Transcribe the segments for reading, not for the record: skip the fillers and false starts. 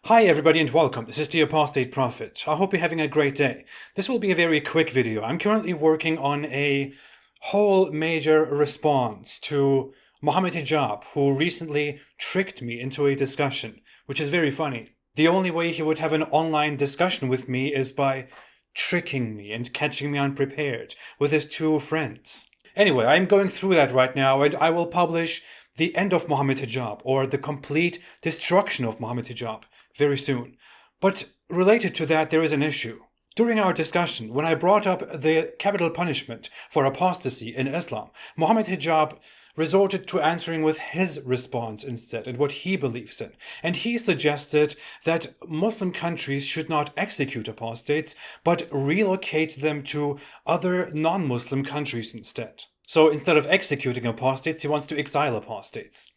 Hi everybody and welcome. This is the Apostate Prophet. I hope you're having a great day. This will be a very quick video. I'm currently working on a whole major response to Mohammed Hijab, who recently tricked me into a discussion, which is very funny. The only way he would have an online discussion with me is by tricking me and catching me unprepared with his two friends. Anyway, I'm going through that right now, and I will publish the end of Mohammed Hijab, or the complete destruction of Mohammed Hijab, very soon. But related to that, there is an issue. During our discussion, when I brought up the capital punishment for apostasy in Islam, Mohammed Hijab resorted to answering with his response instead and what he believes in. And he suggested that Muslim countries should not execute apostates, but relocate them to other non-Muslim countries instead. So instead of executing apostates, he wants to exile apostates.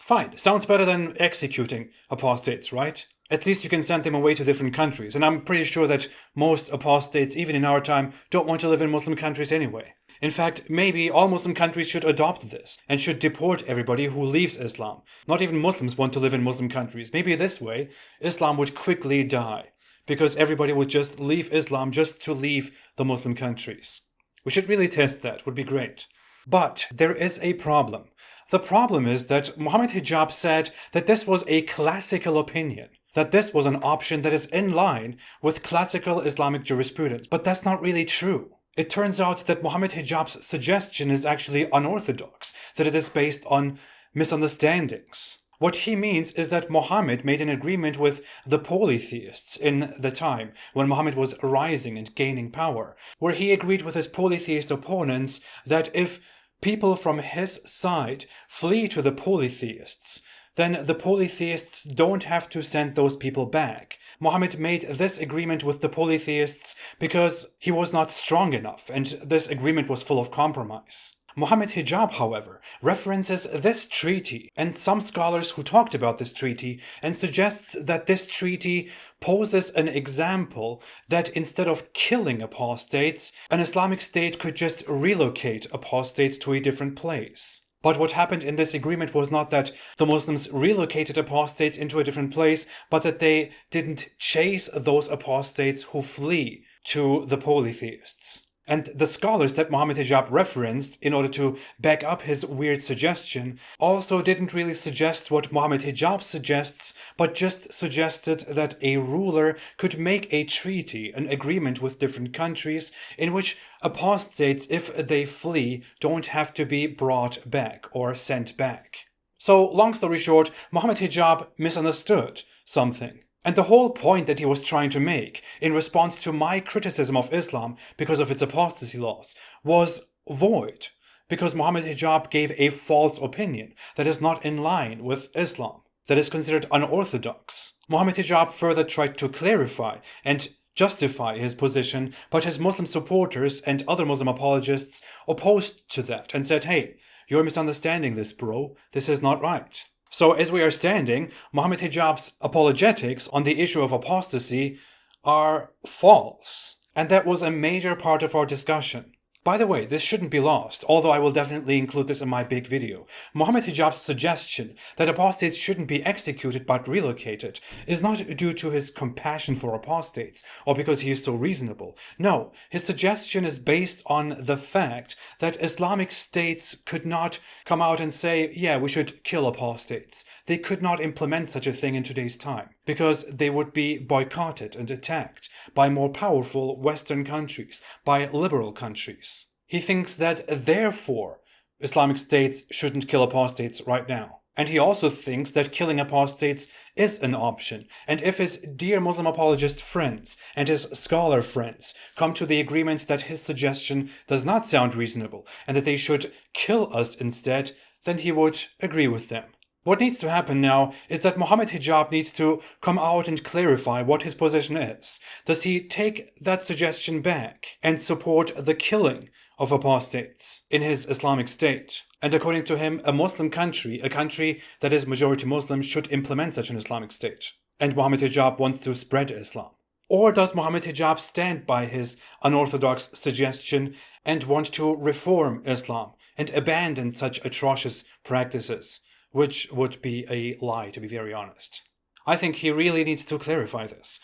Fine, sounds better than executing apostates, right? At least you can send them away to different countries, and I'm pretty sure that most apostates, even in our time, don't want to live in Muslim countries anyway. In fact, maybe all Muslim countries should adopt this and should deport everybody who leaves Islam. Not even Muslims want to live in Muslim countries. Maybe this way, Islam would quickly die, because everybody would just leave Islam just to leave the Muslim countries. We should really test that, would be great. But there is a problem. The problem is that Mohammed Hijab said that this was a classical opinion, that this was an option that is in line with classical Islamic jurisprudence. But that's not really true. It turns out that Mohammed Hijab's suggestion is actually unorthodox, that it is based on misunderstandings. What he means is that Muhammad made an agreement with the polytheists in the time when Muhammad was rising and gaining power, where he agreed with his polytheist opponents that if people from his side flee to the polytheists, then the polytheists don't have to send those people back. Muhammad made this agreement with the polytheists because he was not strong enough, and this agreement was full of compromise. Mohammed Hijab, however, references this treaty and some scholars who talked about this treaty and suggests that this treaty poses an example that instead of killing apostates, an Islamic state could just relocate apostates to a different place. But what happened in this agreement was not that the Muslims relocated apostates into a different place, but that they didn't chase those apostates who flee to the polytheists. And the scholars that Mohammed Hijab referenced in order to back up his weird suggestion also didn't really suggest what Mohammed Hijab suggests, but just suggested that a ruler could make a treaty, an agreement with different countries, in which apostates, if they flee, don't have to be brought back or sent back. So, long story short, Mohammed Hijab misunderstood something. And the whole point that he was trying to make, in response to my criticism of Islam because of its apostasy laws, was void, because Mohammed Hijab gave a false opinion that is not in line with Islam, that is considered unorthodox. Mohammed Hijab further tried to clarify and justify his position, but his Muslim supporters and other Muslim apologists opposed to that and said, hey, you're misunderstanding this, bro. This is not right. So as we are standing, Mohammed Hijab's apologetics on the issue of apostasy are false. And that was a major part of our discussion. By the way, this shouldn't be lost, although I will definitely include this in my big video. Mohammed Hijab's suggestion that apostates shouldn't be executed but relocated is not due to his compassion for apostates or because he is so reasonable. No, his suggestion is based on the fact that Islamic states could not come out and say, yeah, we should kill apostates. They could not implement such a thing in today's time because they would be boycotted and attacked by more powerful Western countries, by liberal countries. He thinks that therefore Islamic states shouldn't kill apostates right now. And he also thinks that killing apostates is an option. And if his dear Muslim apologist friends and his scholar friends come to the agreement that his suggestion does not sound reasonable and that they should kill us instead, then he would agree with them. What needs to happen now is that Mohammed Hijab needs to come out and clarify what his position is. Does he take that suggestion back and support the killing of apostates in his Islamic state? And according to him, a Muslim country, a country that is majority Muslim, should implement such an Islamic state. And Mohammed Hijab wants to spread Islam. Or does Mohammed Hijab stand by his unorthodox suggestion and want to reform Islam and abandon such atrocious practices? Which would be a lie, to be very honest. I think he really needs to clarify this.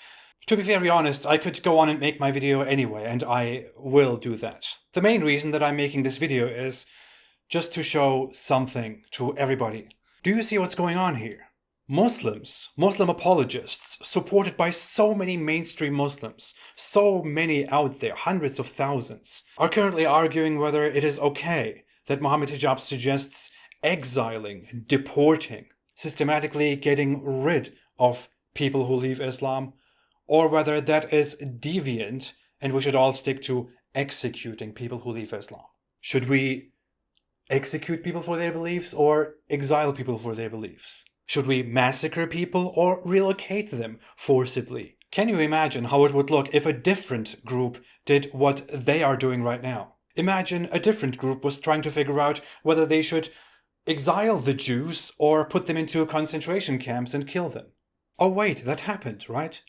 To be very honest, I could go on and make my video anyway, and I will do that. The main reason that I'm making this video is just to show something to everybody. Do you see what's going on here? Muslims, Muslim apologists, supported by so many mainstream Muslims, so many out there, hundreds of thousands, are currently arguing whether it is okay that Mohammed Hijab suggests exiling, deporting, systematically getting rid of people who leave Islam, or whether that is deviant and we should all stick to executing people who leave Islam. Should we execute people for their beliefs or exile people for their beliefs? Should we massacre people or relocate them forcibly? Can you imagine how it would look if a different group did what they are doing right now? Imagine a different group was trying to figure out whether they should exile the Jews or put them into concentration camps and kill them. Oh wait, that happened, right?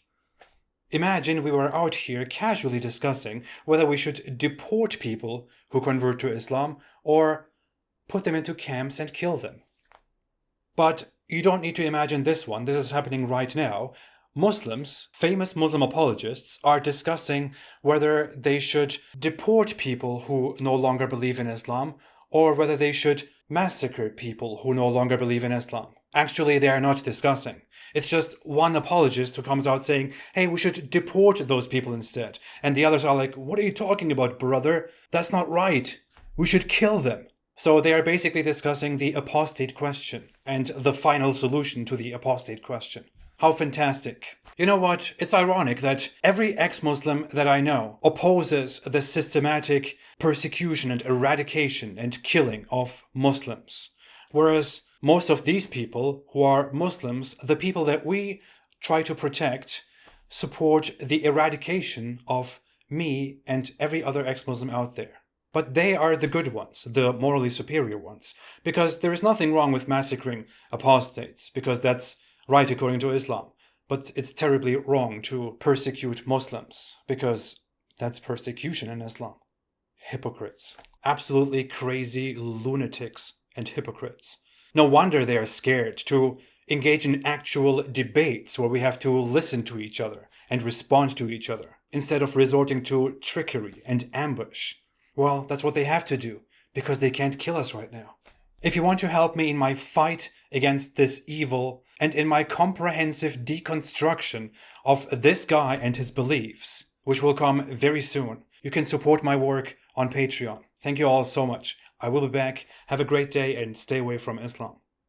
Imagine we were out here casually discussing whether we should deport people who convert to Islam or put them into camps and kill them. But you don't need to imagine this one. This is happening right now. Muslims, famous Muslim apologists, are discussing whether they should deport people who no longer believe in Islam or whether they should massacre people who no longer believe in Islam. Actually, they are not discussing. It's just one apologist who comes out saying, hey, we should deport those people instead. And the others are like, what are you talking about, brother? That's not right. We should kill them. So they are basically discussing the apostate question and the final solution to the apostate question. How fantastic. You know what? It's ironic that every ex-Muslim that I know opposes the systematic persecution and eradication and killing of Muslims. Whereas most of these people who are Muslims, the people that we try to protect, support the eradication of me and every other ex-Muslim out there. But they are the good ones, the morally superior ones, because there is nothing wrong with massacring apostates, because that's right according to Islam. But it's terribly wrong to persecute Muslims, because that's persecution in Islam. Hypocrites. Absolutely crazy lunatics and hypocrites. No wonder they are scared to engage in actual debates where we have to listen to each other and respond to each other, instead of resorting to trickery and ambush. Well, that's what they have to do, because they can't kill us right now. If you want to help me in my fight against this evil and in my comprehensive deconstruction of this guy and his beliefs, which will come very soon, you can support my work on Patreon. Thank you all so much. I will be back. Have a great day and stay away from Islam.